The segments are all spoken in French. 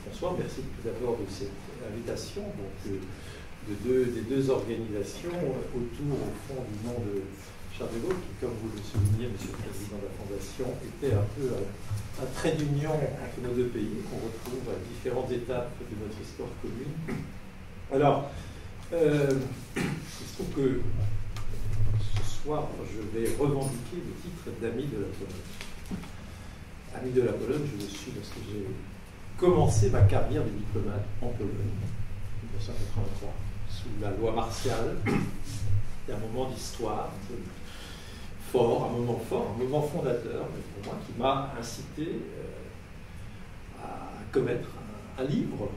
Bonsoir, merci tout d'abord de cette invitation des deux organisations autour, au fond, du nom de Charles de Gaulle, qui, comme vous le soulignez, Monsieur le Président de la Fondation, était un peu un trait d'union entre nos deux pays, qu'on retrouve à différentes étapes de notre histoire commune. Alors, il se trouve que ce soir, je vais revendiquer le titre d'ami de la Pologne. Ami de la Pologne, je le suis parce que j'ai commencé ma carrière de diplomate en Pologne, en 1983, sous la loi martiale. C'est un moment d'histoire fort, un moment fondateur, pour moi, qui m'a incité à commettre un livre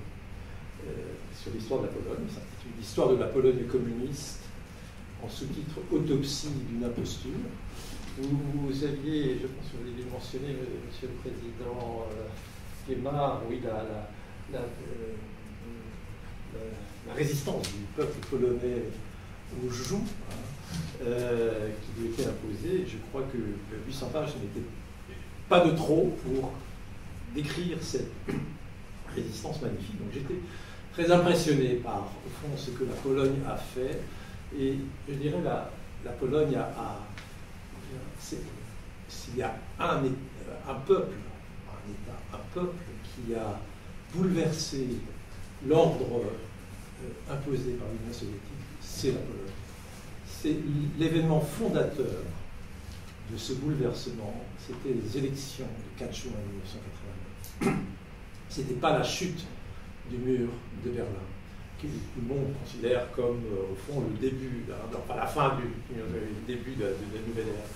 sur l'histoire de la Pologne. Il s'intitule L'histoire de la Pologne communiste, en sous-titre Autopsie d'une imposture. Vous aviez, je pense que vous l'avez mentionné, Monsieur le Président Guémard, oui, la résistance du peuple polonais au joug qui lui était imposée. Je crois que 800 pages n'était pas de trop pour décrire cette résistance magnifique. Donc j'étais très impressionné par, au fond, ce que la Pologne a fait. Et je dirais la Pologne s'il y a un peuple, un peuple qui a bouleversé l'ordre imposé par l'Union soviétique, c'est la Pologne. C'est l'événement fondateur de ce bouleversement, c'était les élections du 4 juin 1989. Ce n'était pas la chute du mur de Berlin, que tout le monde considère comme, au fond, le début, enfin la fin du début de la nouvelle ère.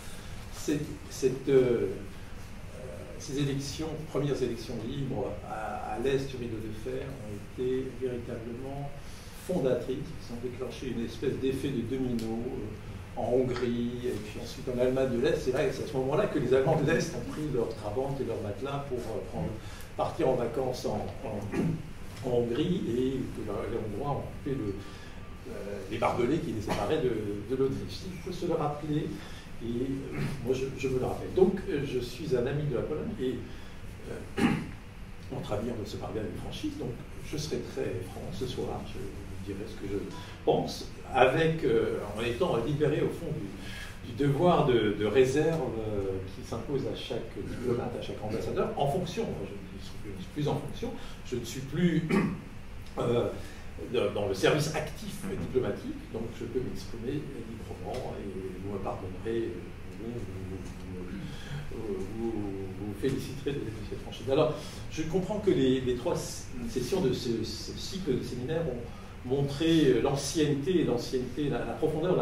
Ces élections, premières élections libres à l'est du rideau de fer, ont été véritablement fondatrices. Ils ont déclenché une espèce d'effet de domino en Hongrie et puis ensuite en Allemagne de l'Est. C'est à ce moment-là que les Allemands de l'Est ont pris leurs trabantes et leurs matelas pour partir en vacances en Hongrie, et que les Hongrois ont coupé les barbelés qui les séparaient de l'Autriche. Il faut se le rappeler. Et moi, je me le rappelle. Donc, je suis un ami de la Pologne et notre avenir de se parler avec franchise. Donc, je serai très franc ce soir. Je vous dirai ce que je pense, en étant libéré au fond du devoir de réserve qui s'impose à chaque diplomate, à chaque ambassadeur, en fonction. Je ne suis plus en fonction. Je ne suis plus dans le service actif diplomatique, donc je peux m'exprimer librement et vous me pardonnerez, vous féliciterez de cette franchise. Alors, je comprends que les 3 sessions de ce cycle de séminaires ont montré l'ancienneté, la profondeur,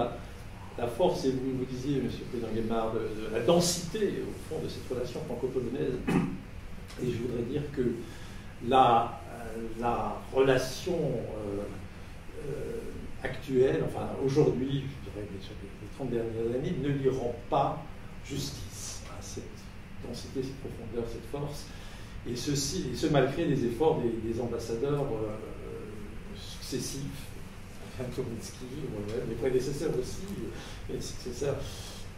la force, et vous disiez, Monsieur le Président Guémard, de la densité, au fond, de cette relation franco-polonaise. Et je voudrais dire que la relation actuelle, enfin aujourd'hui, je dirais les 30 dernières années, ne lui rend pas justice à cette densité, cette profondeur, cette force, et ce malgré les efforts des ambassadeurs successifs, Tominski, mes prédécesseurs aussi, mes successeurs.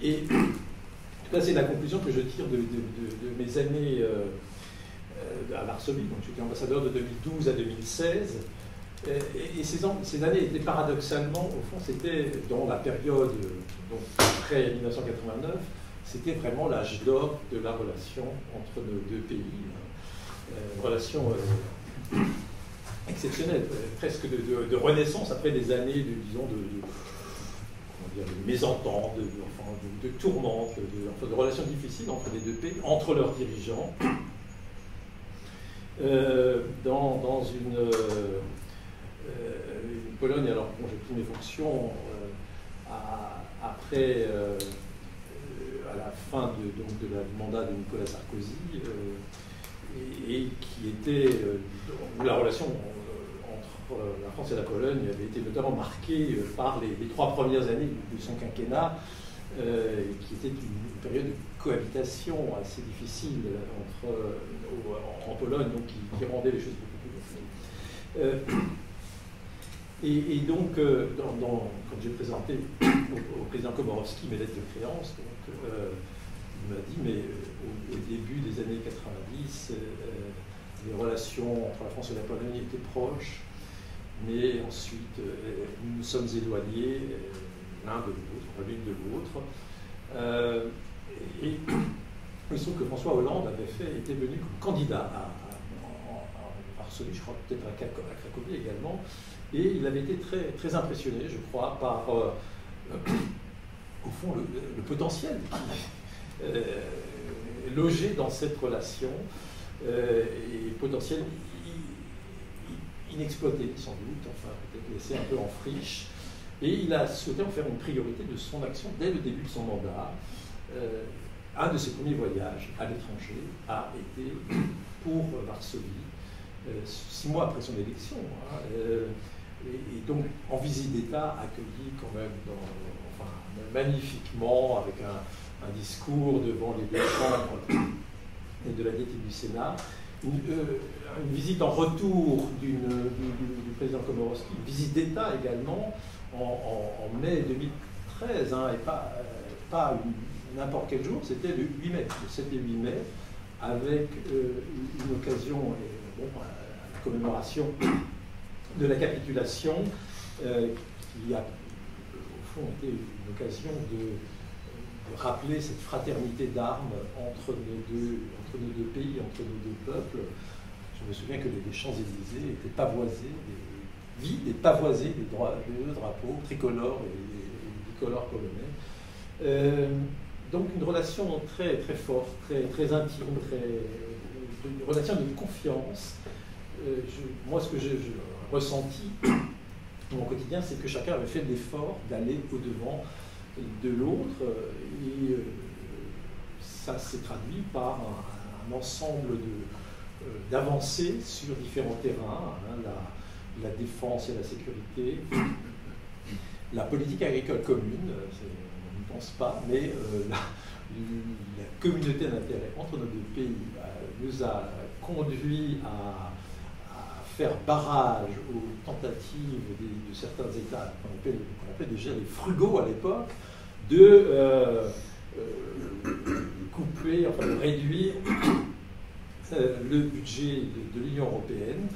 Et en tout cas, c'est la conclusion que je tire de mes années à Varsovie. Donc j'étais ambassadeur de 2012 à 2016. Et ces années étaient paradoxalement, au fond, c'était dans la période donc, après 1989, c'était vraiment l'âge d'or de la relation entre nos deux pays. Une relation exceptionnelle, presque de renaissance après des années de mésentente, de tourmente, de relations difficiles entre les deux pays, entre leurs dirigeants. Dans une Pologne, alors bon, j'ai pris mes fonctions à la fin de la mandat de Nicolas Sarkozy, et qui était où la relation entre la France et la Pologne avait été notamment marquée par les 3 premières années de son quinquennat, qui était une période de cohabitation assez difficile en Pologne, donc qui rendait les choses beaucoup plus compliquées. Et donc, quand j'ai présenté au président Komorowski mes lettres de créance, donc, il m'a dit, mais au début des années 90, les relations entre la France et la Pologne étaient proches, mais ensuite nous nous sommes éloignés l'un de l'autre, l'une de l'autre. Et il se trouve que François Hollande était venu comme candidat à Varsovie, je crois peut-être à Cracovie également, et il avait été très, très impressionné, je crois, par au fond le potentiel logé dans cette relation, et potentiel inexploité sans doute, enfin peut-être laissé un peu en friche. Et il a souhaité en faire une priorité de son action dès le début de son mandat. Un de ses premiers voyages à l'étranger a été pour Varsovie, 6 mois après son élection. Et donc, en visite d'État, accueilli quand même magnifiquement, avec un discours devant les 2 chambres et de la Diété du Sénat. Une visite en retour du président Komorowski, une visite d'État également, en mai 2013, et pas n'importe quel jour, c'était le 8 mai, le 7 et 8 mai, avec une occasion, la commémoration de la capitulation, qui a au fond été une occasion de rappeler cette fraternité d'armes entre nos deux pays, entre nos 2 peuples. Je me souviens que les Champs-Élysées étaient pavoisés, vides et pavoisés des 2 drapeaux tricolores et bicolores polonais. Donc une relation très, très forte, très, très intime, une relation de confiance. Moi, ce que j'ai ressenti dans mon quotidien, c'est que chacun avait fait l'effort d'aller au-devant de l'autre, et ça s'est traduit par un ensemble d'avancées sur différents terrains, la défense et la sécurité, la politique agricole commune, on n'y pense pas, mais la communauté d'intérêt entre nos 2 pays nous a conduit à faire barrage aux tentatives de certains États qu'on appelait déjà les frugaux à l'époque, de couper, enfin de réduire le budget de l'Union européenne,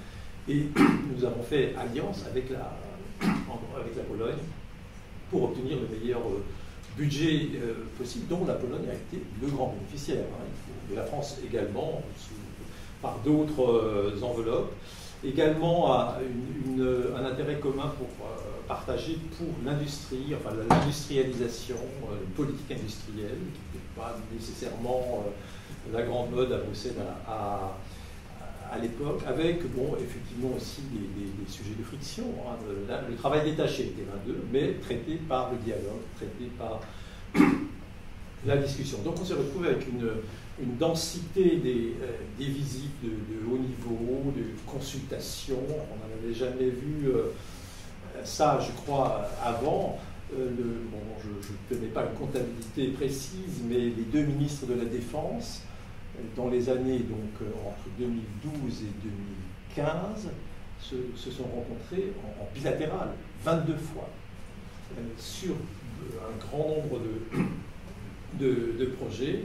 et nous avons fait alliance avec la Pologne pour obtenir le meilleur budget possible, dont la Pologne a été le grand bénéficiaire, et la France également, par d'autres enveloppes. Également un intérêt commun pour partager pour l'industrie, enfin l'industrialisation, une politique industrielle qui n'était pas nécessairement la grande mode à Bruxelles à l'époque, avec effectivement aussi des sujets de friction. Le travail détaché était l'un d'eux, mais traité par le dialogue, traité par la discussion. Donc on s'est retrouvé avec une densité des visites de haut niveau, de consultations. On n'en avait jamais vu ça, je crois, avant. Je ne connais pas une comptabilité précise, mais les 2 ministres de la Défense, dans les années entre 2012 et 2015, se sont rencontrés en bilatéral 22 fois sur un grand nombre de projets.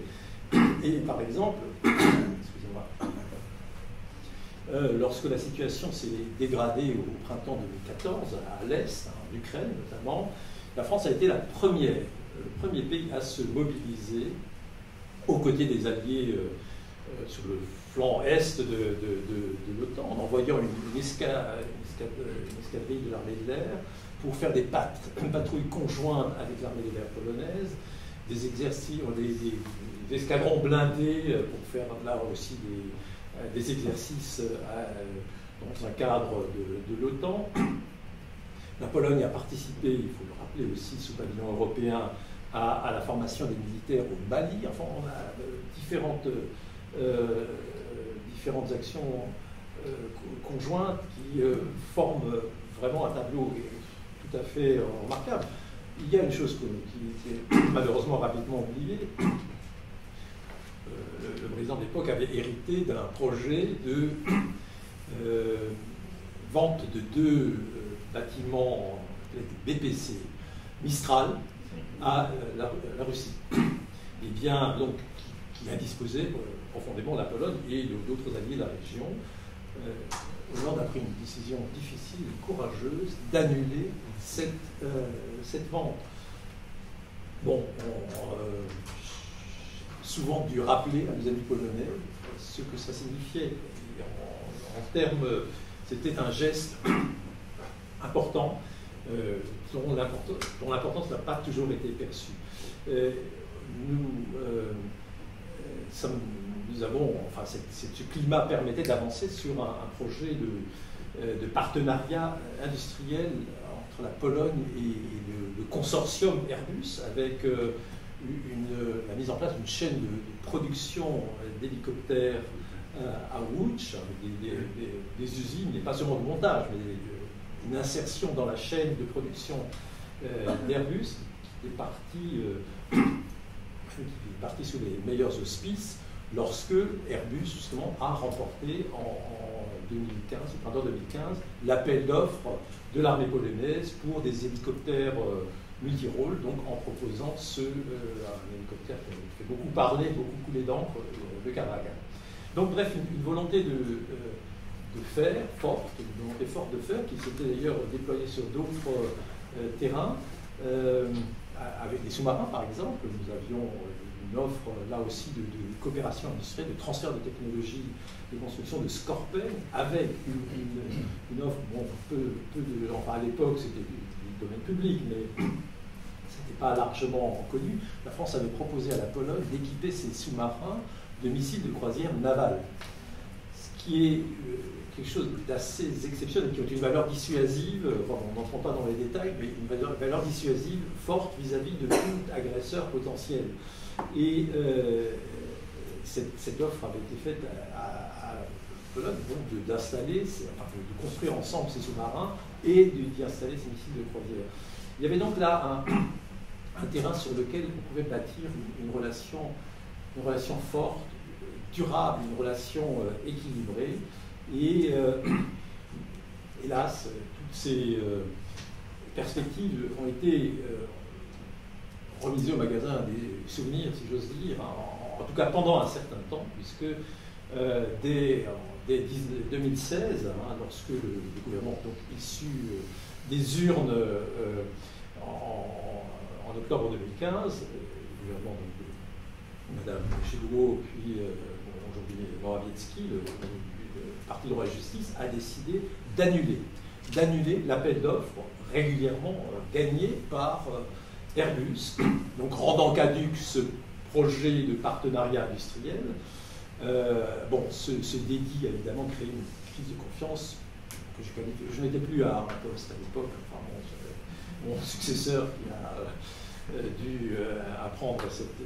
Et par exemple, excusez-moi, lorsque la situation s'est dégradée au printemps 2014, à l'Est, en Ukraine notamment, la France a été le premier pays à se mobiliser aux côtés des alliés sur le flanc est de l'OTAN, en envoyant une escadrille de l'armée de l'air pour faire une patrouille conjointe avec l'armée de l'air polonaise, des exercices, des escadrons blindés pour faire là aussi des exercices dans un cadre de l'OTAN. La Pologne a participé, il faut le rappeler aussi, sous pavillon européen, à la formation des militaires au Mali. Enfin, on a différentes actions conjointes qui forment vraiment un tableau tout à fait remarquable. Il y a une chose qui est malheureusement rapidement oubliée. Le président de l'époque avait hérité d'un projet de vente de 2 bâtiments BPC Mistral à la Russie. Et bien, donc, qui a disposé profondément la Pologne et d'autres alliés de la région. Hollande a pris une décision difficile et courageuse d'annuler cette vente. Bon, souvent dû rappeler à nos amis polonais ce que ça signifiait. En termes, c'était un geste important dont l'importance n'a pas toujours été perçue. Nous avons, enfin, ce climat permettait d'avancer sur un projet de partenariat industriel entre la Pologne et le consortium Airbus, avec la mise en place d'une chaîne de production d'hélicoptères à Łódź, avec des usines, et pas seulement de montage, mais une insertion dans la chaîne de production d'Airbus qui est partie sous les meilleurs auspices lorsque Airbus, justement, a remporté en 2015, au printemps 2015, l'appel d'offres de l'armée polonaise pour des hélicoptères multirôles, donc en proposant un hélicoptère qui fait beaucoup parler, beaucoup couler d'encre, le Kawagan. Donc bref, une volonté de faire forte, une volonté forte de faire, qui s'était d'ailleurs déployée sur d'autres terrains, avec des sous-marins par exemple. Nous avions une offre là aussi de coopération industrielle, de transfert de technologie, de construction de Skorpen, avec une offre, bon, enfin à l'époque c'était du domaine public, mais c'était pas largement connu. La France avait proposé à la Pologne d'équiper ses sous-marins de missiles de croisière navale, ce qui est quelque chose d'assez exceptionnel, qui ont une valeur dissuasive, enfin, on n'entre pas dans les détails, mais une valeur dissuasive forte vis-à-vis de tout agresseur potentiel. Et cette offre avait été faite à la Pologne, donc d'installer, enfin, de construire ensemble ces sous-marins et d'y installer ces missiles de croisière. Il y avait donc là un terrain sur lequel on pouvait bâtir une relation forte, durable, une relation équilibrée. Et hélas, toutes ces perspectives ont été remisées au magasin des souvenirs, si j'ose dire, en tout cas pendant un certain temps, puisque dès 2016, lorsque le gouvernement, donc issu des urnes en octobre 2015, le gouvernement de Mme Szydło, puis aujourd'hui Morawiecki, le Parti droit et justice, a décidé d'annuler l'appel d'offres régulièrement gagné par Airbus, donc rendant caduc ce projet de partenariat industriel. Ce dédit a évidemment créé une crise de confiance que je connais. Je n'étais plus à un poste à l'époque. Enfin, mon successeur qui a dû apprendre cette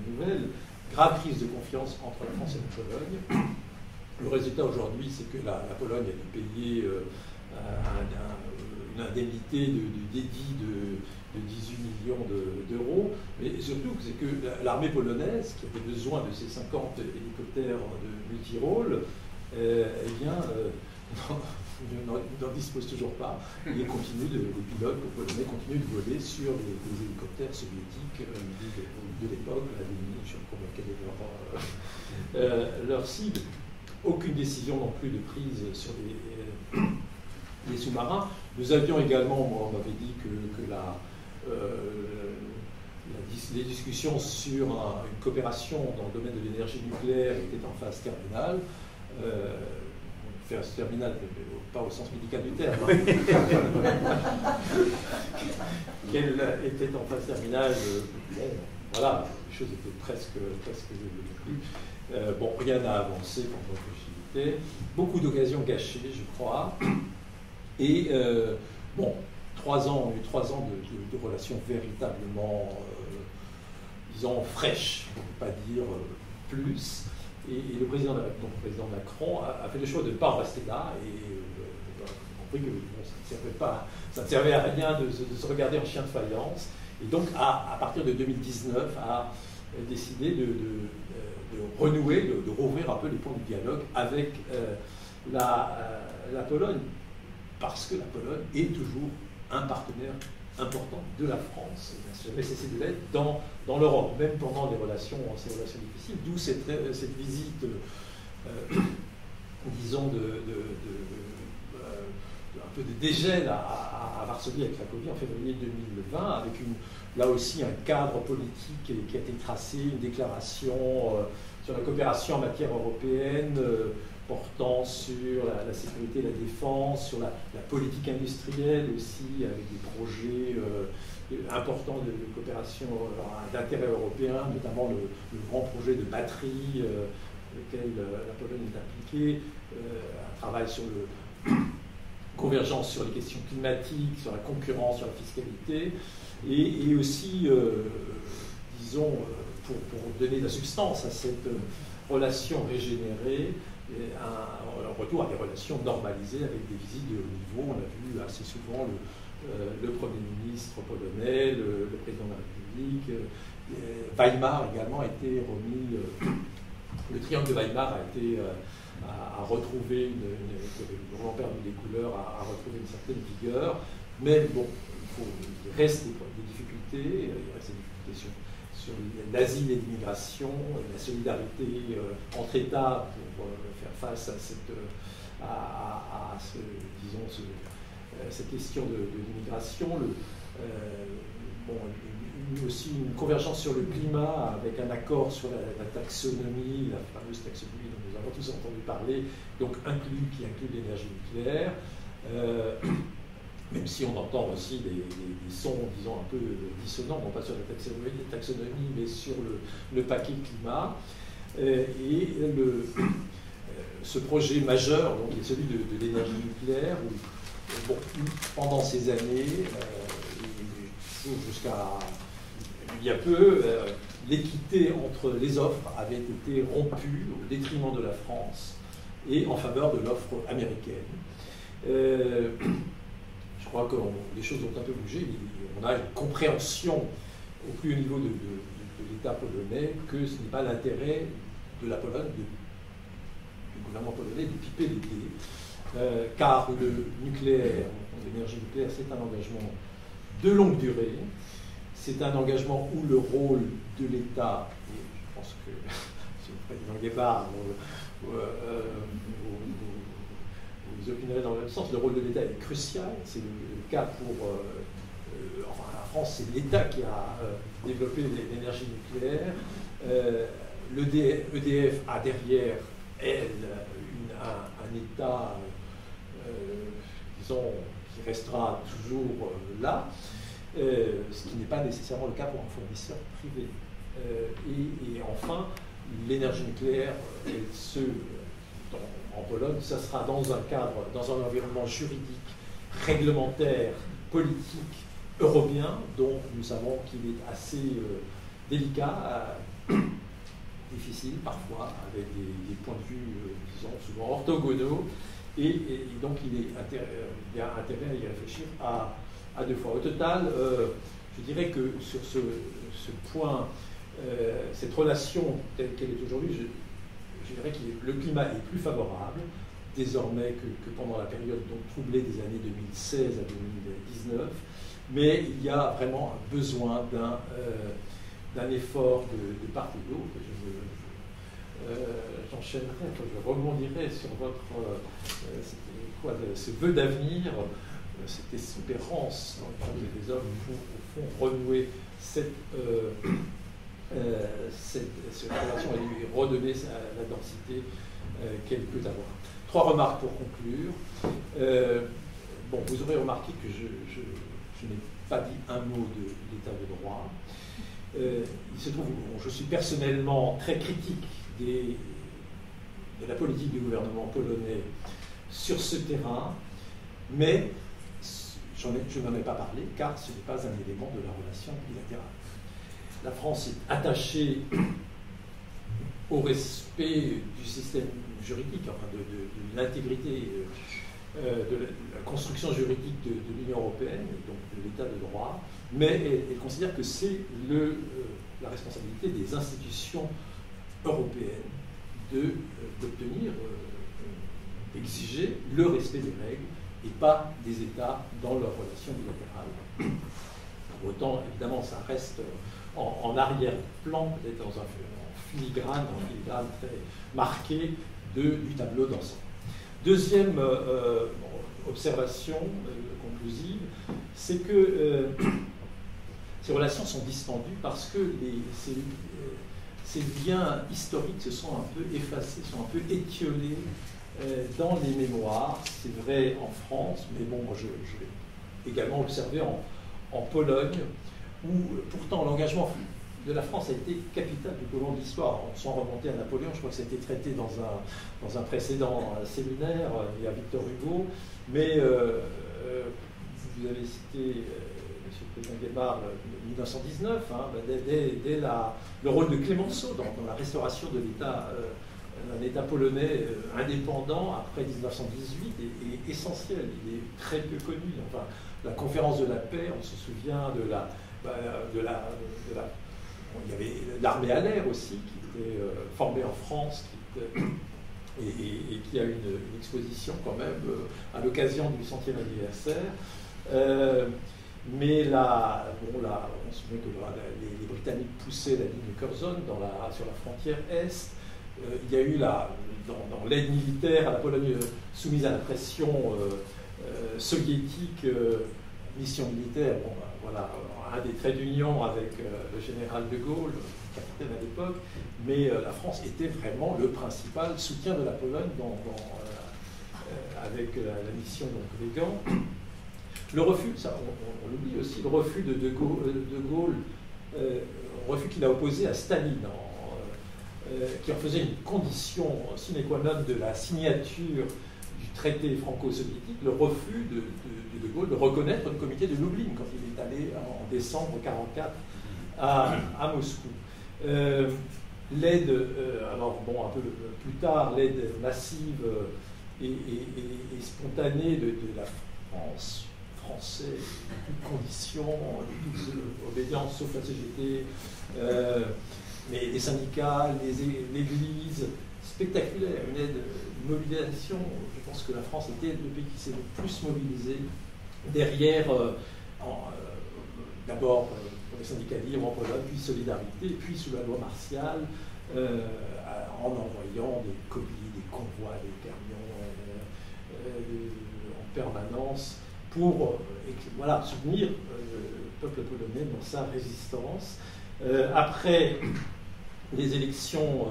nouvelle. Grave crise de confiance entre la France et la Pologne. Le résultat aujourd'hui, c'est que la Pologne a dû payer une indemnité de dédit de 18 millions d'euros, mais surtout c'est que l'armée polonaise, qui avait besoin de ces 50 hélicoptères de multirôle, n'en dispose toujours pas. Et les pilotes polonais continuent de voler sur les hélicoptères soviétiques de l'époque, je ne sais pas quelle est leur cible. Aucune décision non plus de prise sur les sous-marins. Nous avions également, on m'avait dit que les discussions sur une coopération dans le domaine de l'énergie nucléaire étaient en phase terminale. Phase terminale, pas au sens médical du terme. Qu'elle était en phase terminale, voilà, les choses étaient presque plus. Rien n'a avancé pendant que j'y étais. Beaucoup d'occasions gâchées, je crois. Et 3 ans de relations véritablement, disons, fraîches, pour ne pas dire plus. Et le président Macron a fait le choix de ne pas en rester là. Et on a compris que bon, ça ne servait à rien de se regarder en chien de faïence. Et donc, à partir de 2019, a décidé de renouer, de rouvrir un peu les ponts du dialogue avec la Pologne, parce que la Pologne est toujours un partenaire important de la France, et n'a jamais cessé de l'être dans l'Europe, même pendant ces relations difficiles, d'où cette visite, disons, un peu de dégel à Varsovie avec Cracovie en février 2020, avec là aussi un cadre politique qui a été tracé, une déclaration sur la coopération en matière européenne, portant sur la sécurité et la défense, sur la politique industrielle aussi, avec des projets importants de coopération d'intérêt européen, notamment le grand projet de batterie lequel la Pologne est impliquée, un travail sur convergence sur les questions climatiques, sur la concurrence, sur la fiscalité, et aussi, disons, pour donner de la substance à cette relation régénérée, un retour à des relations normalisées avec des visites de haut niveau. On a vu assez souvent le Premier ministre polonais, le président de la République. Weimar également a été remis, le triangle de Weimar a retrouvé, le grand perdu des couleurs, a retrouvé une certaine vigueur. Mais bon, il reste des difficultés, il reste des difficultés sur l'asile et l'immigration, la solidarité entre États pour faire face à cette question de l'immigration. Aussi une convergence sur le climat avec un accord sur la taxonomie, la fameuse taxonomie dont nous avons tous entendu parler, donc qui inclut l'énergie nucléaire. Même si on entend aussi des sons, disons, un peu dissonants, non pas sur la taxonomie, mais sur le paquet climat. Ce projet majeur, donc, est celui de l'énergie nucléaire, où pendant ces années, jusqu'à il y a peu, l'équité entre les offres avait été rompue au détriment de la France et en faveur de l'offre américaine. Je crois que les choses ont un peu bougé. On a une compréhension au plus haut niveau de l'État polonais que ce n'est pas l'intérêt de la Pologne, du gouvernement polonais, de piper les dés, car le nucléaire, l'énergie nucléaire, c'est un engagement de longue durée. C'est un engagement où le rôle de l'État, et je pense que M. le Président Guébard, vous opinerez dans le même sens, le rôle de l'État est crucial. C'est le cas pour... enfin, la France, c'est l'État qui a développé l'énergie nucléaire. EDF a derrière elle un État, disons, qui restera toujours là. Ce qui n'est pas nécessairement le cas pour un fournisseur privé. Et enfin, l'énergie nucléaire, en Pologne, ça sera dans un cadre, dans un environnement juridique, réglementaire, politique, européen, dont nous savons qu'il est assez délicat, difficile parfois, avec des points de vue, disons, souvent orthogonaux, et donc il y a intérêt à y réfléchir à deux fois. Au total, je dirais que sur ce point, cette relation telle qu'elle est aujourd'hui, je dirais que le climat est plus favorable désormais que pendant la période donc troublée des années 2016 à 2019, mais il y a vraiment besoin d'un effort de part et d'autre. J'enchaînerai, je rebondirai sur ce vœu d'avenir, cette espérance dans le cadre des hommes pour, au fond, renouer cette relation et lui redonner la densité qu'elle peut avoir. 3 remarques pour conclure. Vous aurez remarqué que je n'ai pas dit un mot de l'état de droit. Il se trouve, je suis personnellement très critique de la politique du gouvernement polonais sur ce terrain, mais je n'en ai pas parlé, car ce n'est pas un élément de la relation bilatérale. La France est attachée au respect du système juridique, enfin de l'intégrité de la construction juridique de l'Union européenne, donc de l'état de droit, mais elle considère que c'est la responsabilité des institutions européennes d'obtenir, d'exiger le respect des règles et pas des États dans leurs relations bilatérales. Pour autant, évidemment, ça reste en arrière-plan, peut-être dans un filigrane très marqué du tableau d'ensemble. Deuxième observation conclusive, c'est que ces relations sont distendues parce que ces liens historiques se sont un peu effacés, sont un peu étiolés dans les mémoires. C'est vrai en France, mais bon, je l'ai également observé en Pologne, où pourtant l'engagement de la France a été capital tout au long de l'histoire. Sans remonter à Napoléon, je crois que ça a été traité dans un précédent séminaire, il y a Victor Hugo, mais vous avez cité, Monsieur le Président Guébard, 1919, hein, dès le rôle de Clémenceau dans la restauration de l'État, un État polonais indépendant après 1918 est essentiel, il est très peu connu. Enfin, la conférence de la paix, on se souvient il y avait l'armée à l'air aussi, qui était formée en France, et qui a une exposition quand même à l'occasion du 100e anniversaire. Mais là, on se souvient que les Britanniques poussaient la ligne Curzon sur la frontière Est. Il y a eu dans l'aide militaire à la Pologne soumise à la pression soviétique, mission militaire, voilà, un des traits d'union avec le général de Gaulle, capitaine à l'époque, mais la France était vraiment le principal soutien de la Pologne avec la mission de Gand. Le refus, ça, on l'oublie aussi, le refus de Gaulle, refus qu'il a opposé à Staline, qui en faisait une condition sine qua non de la signature du traité franco-soviétique, le refus de Gaulle de reconnaître le comité de Lublin quand il est allé en décembre 1944 à Moscou. L'aide, alors bon, un peu plus tard, l'aide massive et spontanée de la France, français, de toutes conditions, de toute obédience sauf la CGT, mais les syndicats, l'Église, spectaculaire, une aide, une mobilisation. Je pense que la France était le pays qui s'est le plus mobilisé derrière, d'abord pour les syndicats libres en Pologne, puis Solidarité, puis sous la loi martiale, en envoyant des colis, des convois, des camions en permanence pour soutenir le peuple polonais dans sa résistance. Après les élections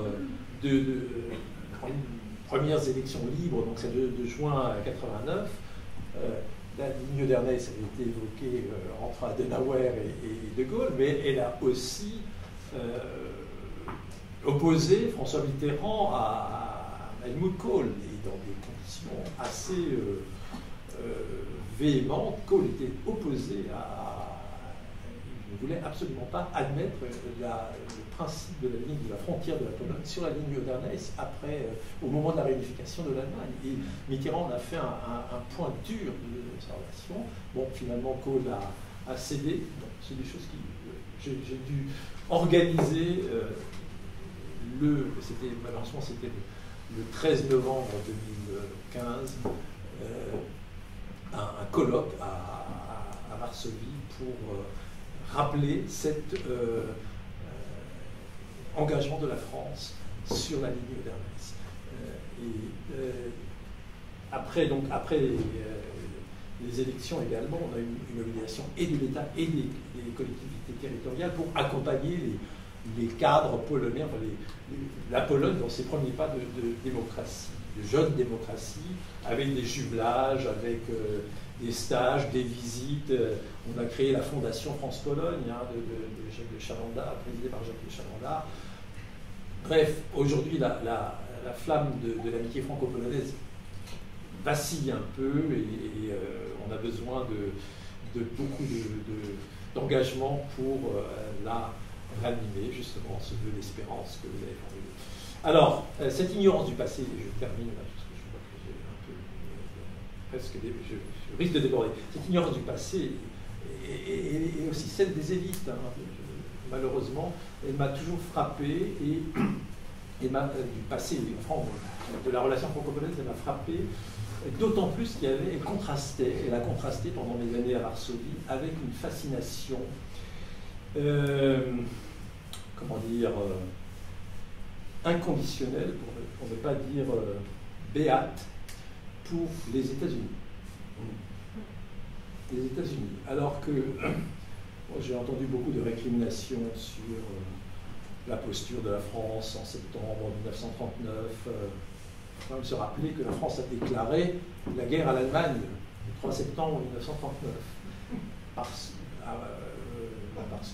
premières élections libres, donc c'est de juin 89, la ligne d'Ernest avait été évoquée entre Adenauer et De Gaulle, mais elle a aussi opposé François Mitterrand à Helmut Kohl, et dans des conditions assez véhémentes. Kohl était opposé il ne voulait absolument pas admettre le principe de la ligne de la frontière de la Pologne sur la ligne d'Ernest au moment de la réunification de l'Allemagne. Et Mitterrand a fait un point dur de sa relation. Bon, finalement, Kohl a cédé. Bon, c'est des choses j'ai dû organiser malheureusement, c'était le 13 novembre 2015, un colloque à Varsovie pour rappeler cet engagement de la France sur la ligne d'Ernest. Après les élections également, on a eu une mobilisation et de l'État et des collectivités territoriales pour accompagner les cadres polonais, enfin la Pologne dans ses premiers pas de démocratie, de jeune démocratie, avec des jumelages, avec des stages, des visites. On a créé la fondation France-Pologne de Jacques de Chalandard, présidée par Jacques de Chalandard. Bref, aujourd'hui, la flamme de l'amitié franco-polonaise vacille un peu et on a besoin de beaucoup d'engagement pour la ranimer, justement, ce vœu d'espérance que vous avez formulé. Alors, cette ignorance du passé, et je termine là, parce que je vois que j'ai un peu je risque de déborder. Cette ignorance du passé et aussi celle des élites, hein, malheureusement, elle m'a toujours frappé et du passé, de la relation franco-polonaise, elle m'a frappé, d'autant plus elle a contrasté pendant mes années à Varsovie avec une fascination, comment dire, inconditionnelle, pour ne pas dire béate, pour les États-Unis. Les États-Unis. Alors que j'ai entendu beaucoup de récriminations sur la posture de la France en septembre 1939. Il faut quand même se rappeler que la France a déclaré la guerre à l'Allemagne le 3 septembre 1939 parce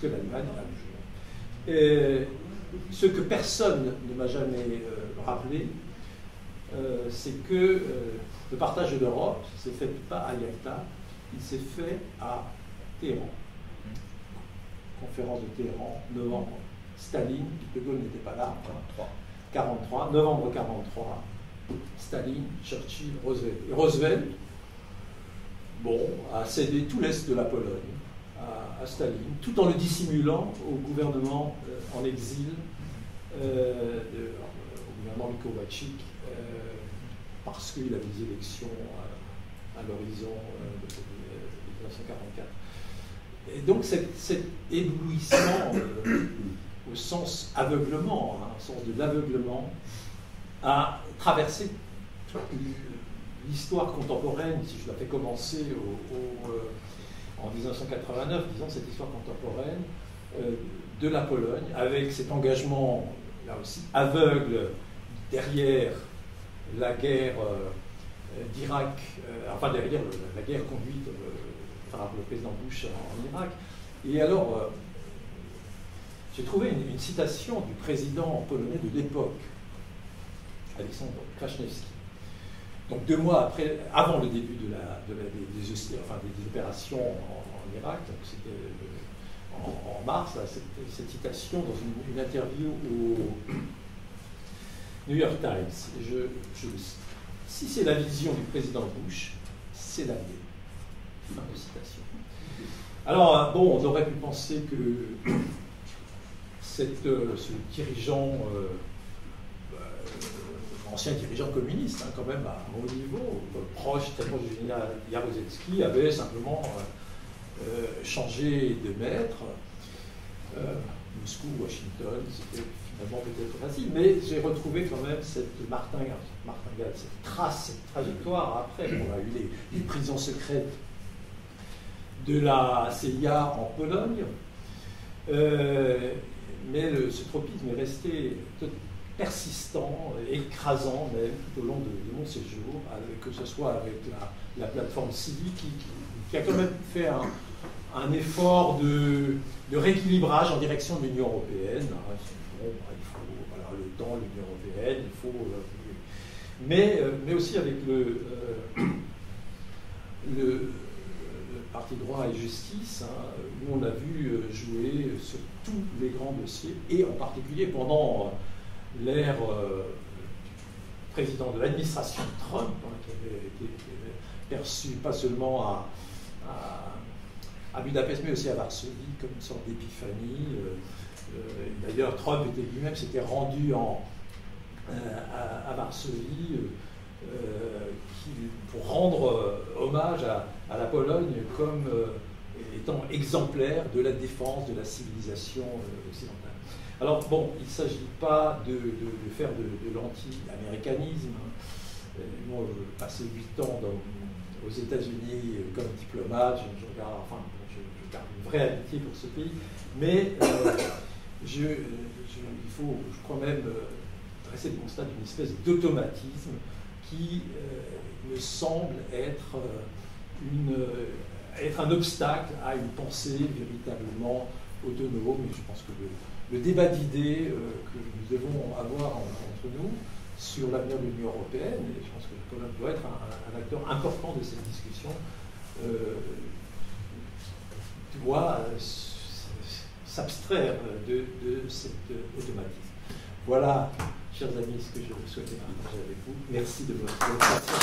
que l'Allemagne a le jeu. Ce que personne ne m'a jamais rappelé, c'est que le partage de l'Europe ne s'est fait pas à Yalta, il s'est fait à Téhéran. Conférence de Téhéran, novembre. Staline, De Gaulle n'était pas là, 43, novembre 43, Staline, Churchill, Roosevelt. Et Roosevelt, a cédé tout l'est de la Pologne à Staline, tout en le dissimulant au gouvernement en exil, au gouvernement Mikołajczyk, parce qu'il avait des élections à l'horizon de 1944. Et donc cet éblouissement, au sens aveuglement, au sens de l'aveuglement, a traversé l'histoire contemporaine, si je la fais commencer en 1989, disons cette histoire contemporaine de la Pologne, avec cet engagement, là aussi, aveugle derrière la guerre d'Irak, enfin derrière la guerre conduite par le président Bush en Irak. Et alors, j'ai trouvé une citation du président polonais de l'époque, Aleksander Kwaśniewski. Donc 2 mois avant le début des opérations en Irak, donc c'était en mars, là, cette citation dans une interview au New York Times. Je le cite. Si c'est la vision du président Bush, c'est la mienne. Fin de citation. Alors, on aurait pu penser que ce dirigeant, ancien dirigeant communiste, quand même à haut niveau, très proche du général Jaruzelski, avait simplement changé de maître. Moscou, Washington, c'était finalement peut-être facile, mais j'ai retrouvé quand même cette martingale, cette trace, cette trajectoire. Après, on a eu les prisons secrètes de la CIA en Pologne, mais ce tropisme est resté persistant, écrasant même tout au long de mon séjour, que ce soit avec la plateforme civique qui a quand même fait un effort de rééquilibrage en direction de l'Union européenne. Il faut le temps, l'Union européenne, il faut... mais aussi avec le Parti droit et justice, où on a vu jouer sur tous les grands dossiers, et en particulier pendant l'ère président de l'administration Trump, qui avait été perçu pas seulement à Budapest, mais aussi à Varsovie, comme une sorte d'épiphanie. D'ailleurs, Trump lui-même s'était rendu à Varsovie pour rendre hommage à la Pologne comme étant exemplaire de la défense de la civilisation occidentale. Alors, il ne s'agit pas de faire de l'anti-américanisme. Moi, j'ai passé 8 ans aux États-Unis comme diplomate, je garde une vraie amitié pour ce pays, mais il faut, je crois même, dresser le constat d'une espèce d'automatisme qui me semble être un obstacle à une pensée véritablement autonome. Et je pense que le débat d'idées que nous devons avoir entre nous sur l'avenir de l'Union européenne, et je pense que la Pologne doit être un acteur important de cette discussion, doit s'abstraire de cet automatisme. Voilà, chers amis, ce que je souhaitais partager avec vous. Merci de votre attention.